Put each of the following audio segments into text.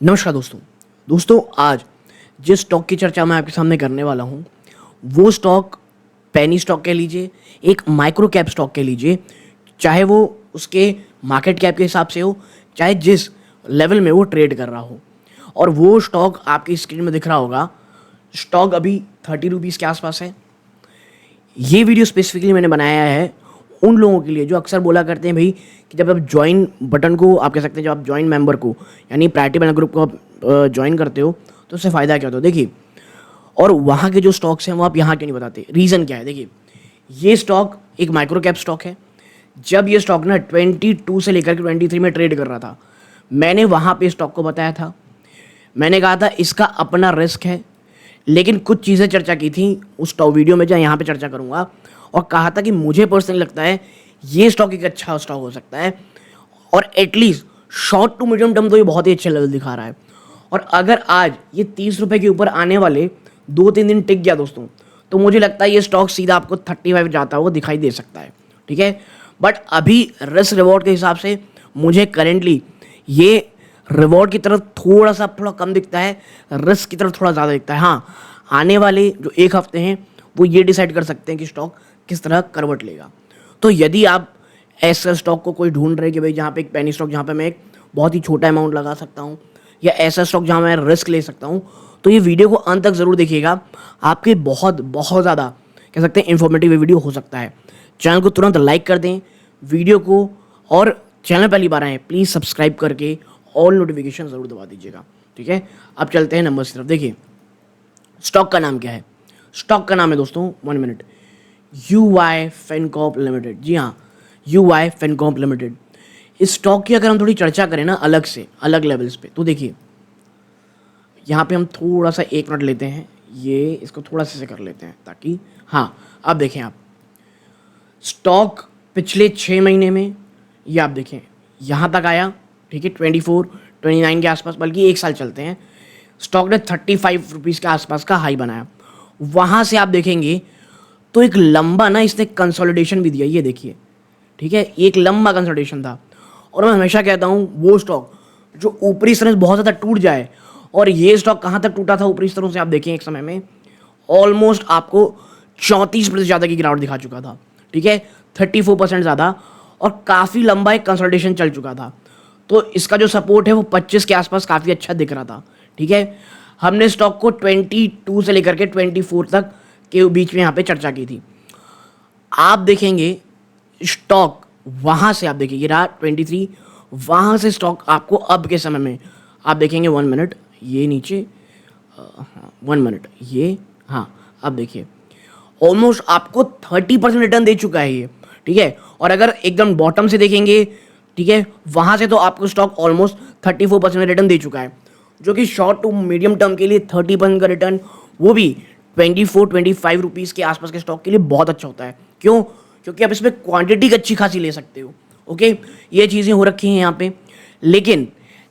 नमस्कार दोस्तों आज जिस स्टॉक की चर्चा मैं आपके सामने करने वाला हूँ वो स्टॉक पेनी स्टॉक कह लीजिए, एक माइक्रो कैप स्टॉक कह लीजिए, चाहे वो उसके मार्केट कैप के हिसाब से हो, चाहे जिस लेवल में वो ट्रेड कर रहा हो। और वो स्टॉक आपकी स्क्रीन में दिख रहा होगा। स्टॉक अभी 30 रुपीज़ के आसपास है। ये वीडियो स्पेसिफिकली मैंने बनाया है उन लोगों के लिए जो अक्सर बोला करते हैं भाई कि जब आप ज्वाइन बटन को आप कह सकते हैं, जब आप ज्वाइन मेंबर को यानी प्रायोरिटी बैनर ग्रुप को आप ज्वाइन करते हो तो उससे फ़ायदा क्या होता है। देखिए, और वहाँ के जो स्टॉक्स हैं वो आप यहाँ क्यों नहीं बताते, रीज़न क्या है। देखिए, ये स्टॉक एक माइक्रो कैप स्टॉक है। जब ये स्टॉक ना 22 से लेकर के 23 में ट्रेड कर रहा था, मैंने वहाँ पे स्टॉक को बताया था। मैंने कहा था इसका अपना रिस्क है, लेकिन कुछ चीज़ें चर्चा की थी उस वीडियो में, जहाँ यहाँ पे चर्चा करूँगा, और कहा था कि मुझे पर्सनली लगता है ये स्टॉक एक अच्छा स्टॉक हो सकता है और at least short to medium term तो ये बहुत ही अच्छे लेवल दिखा रहा है। और अगर आज ये 30 रुपये के ऊपर आने वाले 2-3 दिन टिक गया दोस्तों, तो मुझे लगता है ये स्टॉक सीधा आपको 35 जाता हुआ दिखाई दे सकता है। ठीक है, बट अभी रिस्क रिवॉर्ड के हिसाब से मुझे करेंटली ये रिवॉर्ड की तरफ थोड़ा कम दिखता है, रिस्क की तरफ थोड़ा ज़्यादा दिखता है। हाँ, आने वाले जो एक हफ्ते हैं वो ये डिसाइड कर सकते हैं कि स्टॉक किस तरह करवट लेगा। तो यदि आप ऐसा स्टॉक को कोई ढूंढ रहे कि भाई जहाँ पे एक पेनी स्टॉक, जहाँ पे मैं एक बहुत ही छोटा अमाउंट लगा सकता हूँ, या ऐसा स्टॉक जहाँ मैं रिस्क ले सकता हूँ, तो ये वीडियो को अंत तक ज़रूर देखिएगा। आपके बहुत ज़्यादा कह सकते हैं इन्फॉर्मेटिव वीडियो हो सकता है। चैनल को तुरंत लाइक कर दें वीडियो को, और चैनल पहली बार आए प्लीज़ सब्सक्राइब करके ऑल नोटिफिकेशन ज़रूर दबा दीजिएगा। ठीक है, अब चलते हैं नंबर्स की तरफ। देखिए, स्टॉक का नाम क्या है। स्टॉक का नाम है दोस्तों, 1 मिनट, UI फिनकॉर्प लिमिटेड। जी हाँ, UI फिनकॉर्प लिमिटेड। इस स्टॉक की अगर हम थोड़ी चर्चा करें ना अलग से, अलग लेवल्स पे, तो देखिए यहाँ पे हम थोड़ा सा 1 मिनट लेते हैं, ये इसको थोड़ा सा कर लेते हैं ताकि, हाँ अब देखें आप, स्टॉक पिछले 6 महीने में ये आप देखें यहाँ तक आया। ठीक है, 24-29 के आसपास, बल्कि 1 साल चलते हैं, स्टॉक ने 35 रुपीज़ के आसपास का हाई बनाया। वहाँ से आप देखेंगे तो एक लंबा ना इसने कंसोलिडेशन भी दिया, ये देखिए। ठीक है, एक लंबा कंसोलिडेशन था। और मैं हमेशा कहता हूँ वो स्टॉक जो ऊपरी स्तरों से बहुत ज़्यादा टूट जाए, और ये स्टॉक कहाँ तक टूटा था ऊपरी स्तरों से, आप देखें एक समय में ऑलमोस्ट आपको 34% ज़्यादा की गिरावट दिखा चुका था। ठीक है, 34% ज़्यादा, और काफ़ी लंबा एक कंसोलिडेशन चल चुका था। तो इसका जो सपोर्ट है वो 25 के आसपास काफ़ी अच्छा दिख रहा था। ठीक है, हमने स्टॉक को 22 से लेकर के 24 तक के बीच में यहाँ पे चर्चा की थी। आप देखेंगे स्टॉक वहाँ से, आप देखिए ये रहा 23, वहाँ से स्टॉक आपको अब के समय में आप देखेंगे 1 मिनट, ये नीचे 1 मिनट, ये हाँ, अब देखिए ऑलमोस्ट आपको 30% रिटर्न दे चुका है ये। ठीक है, और अगर एकदम बॉटम से देखेंगे, ठीक है, वहाँ से तो आपको स्टॉक ऑलमोस्ट 34% में रिटर्न दे चुका है, जो कि शॉर्ट टू मीडियम टर्म के लिए 30% का रिटर्न, वो भी 24-25 रुपीज़ के आसपास के स्टॉक के लिए बहुत अच्छा होता है। क्यों? क्योंकि आप इसमें क्वांटिटी अच्छी खासी ले सकते हो। ओके, ये चीज़ें हो रखी हैं यहाँ पे। लेकिन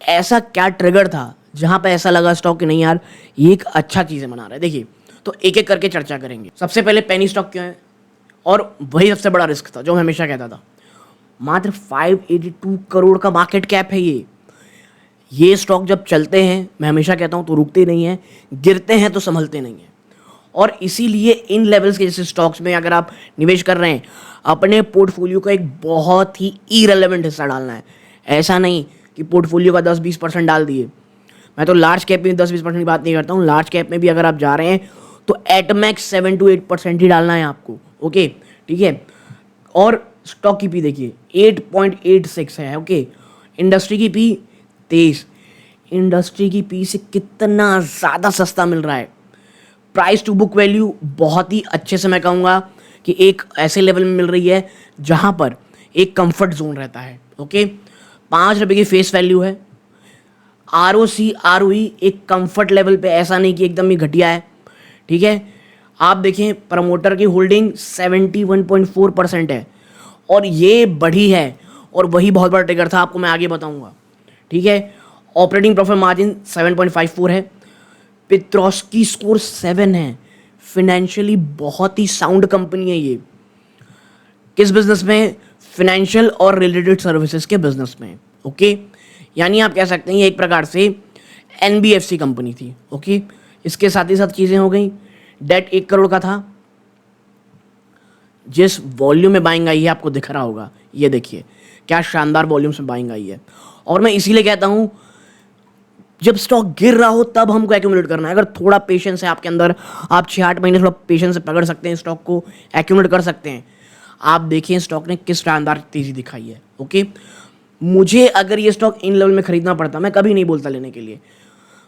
ऐसा क्या ट्रिगर था जहाँ पे ऐसा लगा स्टॉक कि नहीं यार ये एक अच्छा चीज़ें बना रहा है। देखिए, तो एक एक करके चर्चा करेंगे। सबसे पहले पेनी स्टॉक क्यों है, और वही सबसे बड़ा रिस्क था जो मैं हमेशा कहता था। मात्र 582 करोड़ का मार्केट कैप है ये स्टॉक जब चलते हैं, मैं हमेशा कहता हूँ, तो रुकते नहीं हैं, गिरते हैं तो संभलते नहीं हैं। और इसीलिए इन लेवल्स के जैसे स्टॉक्स में अगर आप निवेश कर रहे हैं, अपने पोर्टफोलियो का एक बहुत ही इरेलेवेंट हिस्सा डालना है। ऐसा नहीं कि पोर्टफोलियो का 10-20% डाल दिए। मैं तो लार्ज कैप में 10-20% की बात नहीं करता हूँ, लार्ज कैप में भी अगर आप जा रहे हैं तो एट मैक्स 7-8% ही डालना है आपको। ओके, ठीक है, और स्टॉक की पी देखिए 8.86 है। ओके, इंडस्ट्री की पी 23, इंडस्ट्री की पी से कितना ज़्यादा सस्ता मिल रहा है। प्राइस टू बुक वैल्यू बहुत ही अच्छे से मैं कहूँगा कि एक ऐसे लेवल में मिल रही है जहाँ पर एक कंफर्ट जोन रहता है। ओके, 5 रुपये की फेस वैल्यू है। ROC ROE एक कंफर्ट लेवल पे, ऐसा नहीं कि एकदम ही घटिया है। ठीक है, आप देखें प्रमोटर की होल्डिंग 71.4% है, और ये बढ़ी है, और वही बहुत बड़ा ट्रिगर था, आपको मैं आगे बताऊंगा। ठीक है, ऑपरेटिंग प्रॉफिट मार्जिन 7.54 है, पित्रोस्की स्कोर 7 है। फिनेंशियली बहुत ही साउंड कंपनी है ये। किस बिजनेस में? फाइनेंशियल और रिलेटेड सर्विसेज के बिजनेस में। ओके, यानी आप कह सकते हैं ये एक प्रकार से एनबीएफसी कंपनी थी। ओके, इसके साथ ही साथ चीज़ें हो गई। डेट 1 करोड़ का था। जिस वॉल्यूम में बाइंग आई है आपको दिख रहा होगा, ये देखिए क्या शानदार वॉल्यूम में बाइंग आई है। और मैं इसीलिए कहता हूँ जब स्टॉक गिर रहा हो तब हमको एक्यूमुलेट करना है। अगर थोड़ा पेशेंस है आपके अंदर, आप 6-8 महीने थोड़ा पेशेंस से पकड़ सकते हैं, स्टॉक को एक्यूमुलेट कर सकते हैं। आप देखिए स्टॉक ने किस शानदार तेजी दिखाई है। ओके, मुझे अगर ये स्टॉक इन लेवल में खरीदना पड़ता मैं कभी नहीं बोलता लेने के लिए।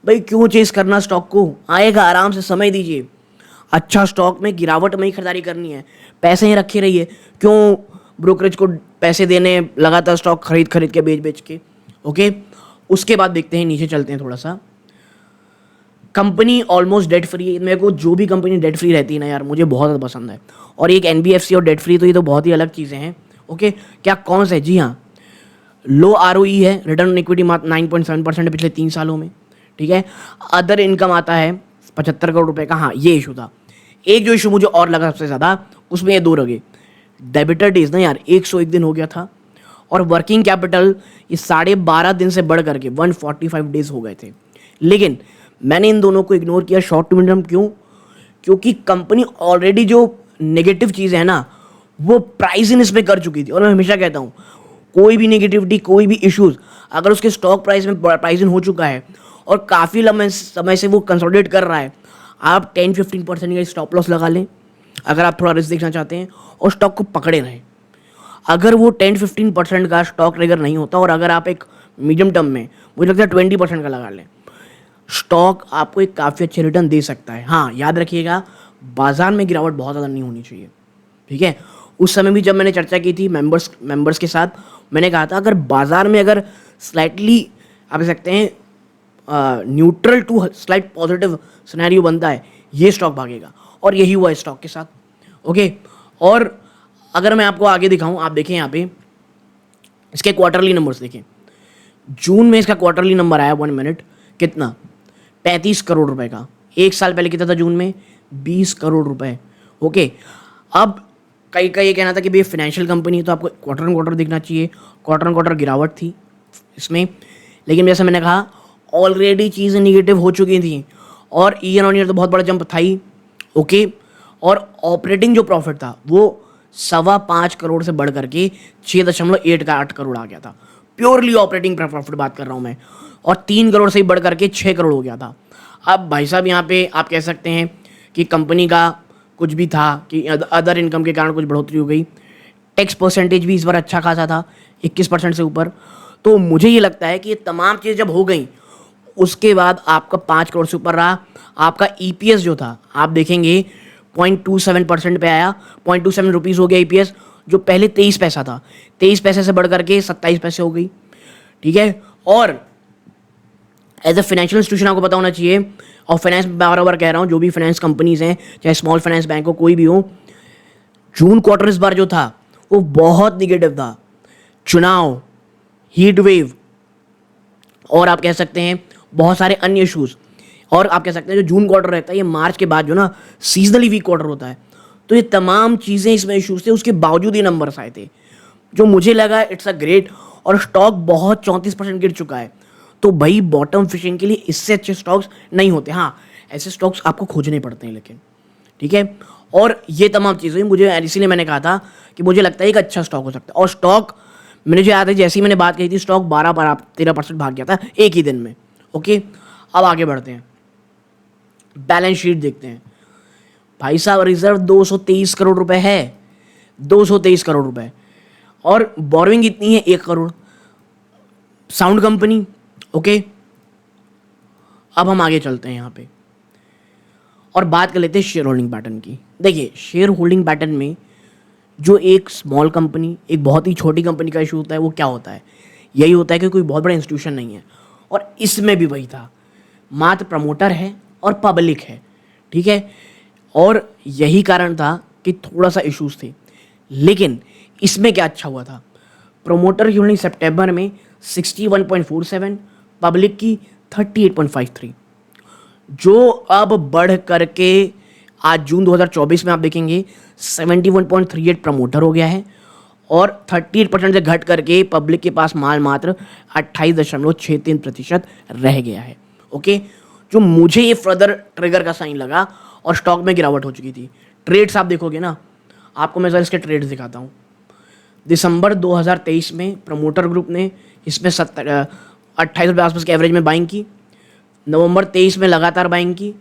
भाई क्यों चेस करना स्टॉक को, आएगा आराम से, समय दीजिए। अच्छा स्टॉक में गिरावट में ही खरीदारी करनी है, पैसे ही रखे रहिए। क्यों ब्रोकरेज को पैसे देने लगातार स्टॉक खरीद खरीद के बेच बेच के। ओके, उसके बाद देखते हैं, नीचे चलते हैं थोड़ा सा। Company almost debt free. मेरे को जो भी कंपनी डेट फ्री रहती है ना यार, मुझे बहुत ज़्यादा पसंद है। और एक एनबीएफसी और डेट फ्री, तो ये तो बहुत ही अलग चीज़ें हैं। ओके, क्या कौन से? जी हाँ, लो आरओई है, रिटर्न ऑन इक्विटी मात्र 9.7% पिछले 3 सालों में। ठीक है, अदर इनकम आता है 75 करोड़ रुपए का। हाँ, ये इशू था। एक जो इशू मुझे और लगा सबसे ज़्यादा, उसमें ये 2 रगे डेबिटर डेज ना यार, 101 दिन हो गया था। और वर्किंग कैपिटल ये 12.5 दिन से बढ़ करके 145 डेज हो गए थे। लेकिन मैंने इन दोनों को इग्नोर किया शॉर्ट टू मीडियम टर्म। क्यों? क्योंकि कंपनी ऑलरेडी जो नेगेटिव चीज़ है ना, वो प्राइस इन इस पे कर चुकी थी। और मैं हमेशा कहता हूँ कोई भी नेगेटिविटी, कोई भी इश्यूज अगर उसके स्टॉक प्राइस में प्राइस इन हो चुका है और काफ़ी लंबे समय से वो कंसोलिडेट कर रहा है, आप 10-15% का स्टॉप लॉस लगा लें अगर आप थोड़ा रिस्क देखना चाहते हैं, और स्टॉक को पकड़े रहें। अगर वो 10-15% का स्टॉक ट्रिगर नहीं होता, और अगर आप एक मीडियम टर्म में मुझे लगता है 20% का लगा लें, स्टॉक आपको एक काफ़ी अच्छे रिटर्न दे सकता है। हाँ, याद रखिएगा बाजार में गिरावट बहुत ज़्यादा नहीं होनी चाहिए। ठीक है, उस समय भी जब मैंने चर्चा की थी मेंबर्स के साथ, मैंने कहा था अगर बाजार में अगर स्लाइटली आप कह सकते हैं neutral to slight positive scenario बनता है, ये स्टॉक भागेगा। और यही हुआ स्टॉक के साथ। ओके, और अगर मैं आपको आगे दिखाऊं, आप देखें यहाँ पे इसके क्वार्टरली नंबर्स देखें। जून में इसका क्वार्टरली नंबर आया 1 मिनट, कितना? 35 करोड़ रुपए का। 1 साल पहले कितना था जून में? 20 करोड़ रुपए। ओके, अब कई का ये कहना था कि भाई फाइनेंशियल कंपनी है तो आपको क्वार्टर ऑन क्वार्टर दिखना चाहिए। क्वार्टर ऑन क्वार्टर गिरावट थी इसमें, लेकिन जैसे मैंने कहा ऑलरेडी चीज़ें निगेटिव हो चुकी थी, और ईयर ऑन ईयर तो बहुत बड़ा जंप था ही। ओके, और ऑपरेटिंग जो प्रॉफिट था वो 5.25 करोड़ से बढ़ करके 6.8 करोड़ आ गया था। प्योरली ऑपरेटिंग प्रॉफिट बात कर रहा हूँ मैं। और 3 करोड़ से ही बढ़ करके 6 करोड़ हो गया था। अब भाई साहब यहाँ पे आप कह सकते हैं कि कंपनी का कुछ भी था कि अदर इनकम के कारण कुछ बढ़ोतरी हो गई। टैक्स परसेंटेज भी इस बार अच्छा खासा था, 21% से ऊपर। तो मुझे ये लगता है कि ये तमाम चीज़ जब हो गई, उसके बाद आपका 5 करोड़ से ऊपर रहा। आपका ईपीएस जो था आप देखेंगे 0.27% पे आया, 0.27 रुपीज़ हो गया ईपीएस, जो पहले 23 पैसा था। 23 पैसे से बढ़ करके 27 पैसे हो गई। ठीक है, और एज ए फाइनेंशियल इंस्टीट्यूशन आपको पता होना चाहिए, और फाइनेंस बार बार कह रहा हूँ, जो भी फाइनेंस कंपनीज हैं, चाहे स्मॉल फाइनेंस बैंक हो, कोई भी हो, जून क्वार्टर इस बार जो था वो बहुत निगेटिव था। चुनाव, हीट वेव, और आप कह सकते हैं बहुत सारे अन्य इशूज़, और आप कह सकते हैं जो जून क्वार्टर रहता है ये मार्च के बाद जो ना सीजनली वीक क्वार्टर होता है, तो ये तमाम चीज़ें इसमें इशूज़ थे। उसके बावजूद ये नंबर्स आए थे, जो मुझे लगा इट्स अ ग्रेट। और स्टॉक बहुत 34% गिर चुका है। तो भाई बॉटम फिशिंग के लिए इससे अच्छे स्टॉक्स नहीं होते। हाँ, ऐसे स्टॉक्स आपको खोजने पड़ते हैं, लेकिन ठीक है। और ये तमाम चीज़ें मुझे, इसीलिए मैंने कहा था कि मुझे लगता है एक अच्छा स्टॉक हो सकता है। और स्टॉक मैंने जो याद है, जैसे ही मैंने बात कही थी, स्टॉक 13% भाग गया था एक ही दिन में। ओके, अब आगे बढ़ते हैं, बैलेंस शीट देखते हैं। भाई साहब रिजर्व 223 करोड़ रुपए है, 223 करोड़ रुपए, और बोरोइंग इतनी है 1 करोड़। Sound company. ओके, अब हम आगे चलते हैं यहाँ पे और बात कर लेते हैं शेयर होल्डिंग पैटर्न की। देखिए, शेयर होल्डिंग पैटर्न में जो एक स्मॉल कंपनी, एक बहुत ही छोटी कंपनी का इशू होता है, वो क्या होता है? यही होता है कि कोई बहुत बड़ा इंस्टीट्यूशन नहीं है, और इसमें भी वही था, मात्र प्रमोटर है और पब्लिक है। ठीक है, और यही कारण था कि थोड़ा सा इश्यूज थे। लेकिन इसमें क्या अच्छा हुआ था, प्रोमोटर की होल्डिंग सितंबर में 61.47, पब्लिक की 38.53, जो अब बढ़ करके आज जून 2024 में आप देखेंगे 71.38 प्रमोटर हो गया है, और 38% से घट करके पब्लिक के पास माल मात्र 28.63% रह गया है। ओके, जो मुझे ये फर्दर ट्रिगर का साइन लगा और स्टॉक में गिरावट हो चुकी थी। ट्रेड्स आप देखोगे ना, आपको मैं ज़रा इसके ट्रेड्स दिखाता हूँ। दिसंबर 2023 में प्रमोटर ग्रुप ने इसमें 28 रुपये आसपास के एवरेज में बाइंग की। नवंबर 23 में लगातार बाइंग की।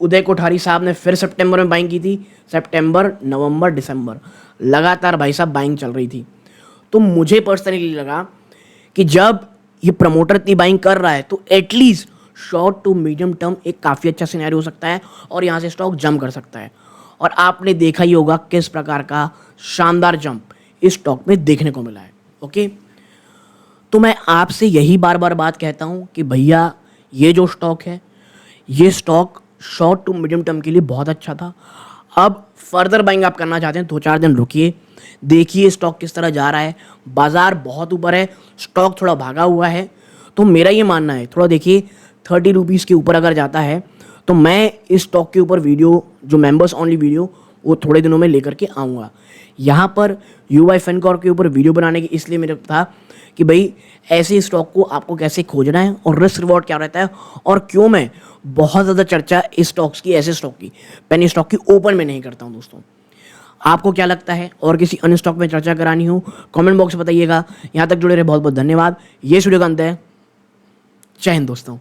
उदय कोठारी साहब ने फिर सितंबर में बाइंग की थी। सितंबर, नवंबर, दिसंबर लगातार भाई साहब बाइंग चल रही थी। तो मुझे पर्सनली लगा कि जब ये प्रमोटर इतनी बाइंग कर रहा है तो at least short to medium term एक काफ़ी अच्छा सिनेरियो हो सकता है और यहाँ से स्टॉक जंप कर सकता है। और आपने देखा ही होगा किस प्रकार का शानदार जंप इस स्टॉक में देखने को मिला है। ओके, तो मैं आपसे यही बार बार बात कहता हूँ कि भैया ये जो स्टॉक है, ये stock short to medium term के लिए बहुत अच्छा था। अब फर्दर बाइंग आप करना चाहते हैं 2-4 दिन रुकिए, देखिए स्टॉक किस तरह जा रहा है। बाजार बहुत ऊपर है, स्टॉक थोड़ा भागा हुआ है, तो मेरा ये मानना है थोड़ा देखिए 30 रुपीज़ के ऊपर अगर जाता है तो मैं इस स्टॉक के ऊपर वीडियो, जो मेंबर्स ओनली वीडियो, वो थोड़े दिनों में लेकर के आऊँगा। यहाँ पर UI फिनकॉर्प के ऊपर वीडियो बनाने की इसलिए मेरे था कि भाई ऐसे स्टॉक को आपको कैसे खोजना है और रिस्क रिवॉर्ड क्या रहता है, और क्यों मैं बहुत ज़्यादा चर्चा इस स्टॉक्स की, ऐसे स्टॉक की, पेनी स्टॉक की ओपन में नहीं करता हूँ। दोस्तों आपको क्या लगता है और किसी अन्य स्टॉक में चर्चा करानी हो कमेंट बॉक्स में बताइएगा। यहाँ तक जुड़े रहे बहुत बहुत धन्यवाद। ये वीडियो का अंत है। जय हिंद दोस्तों।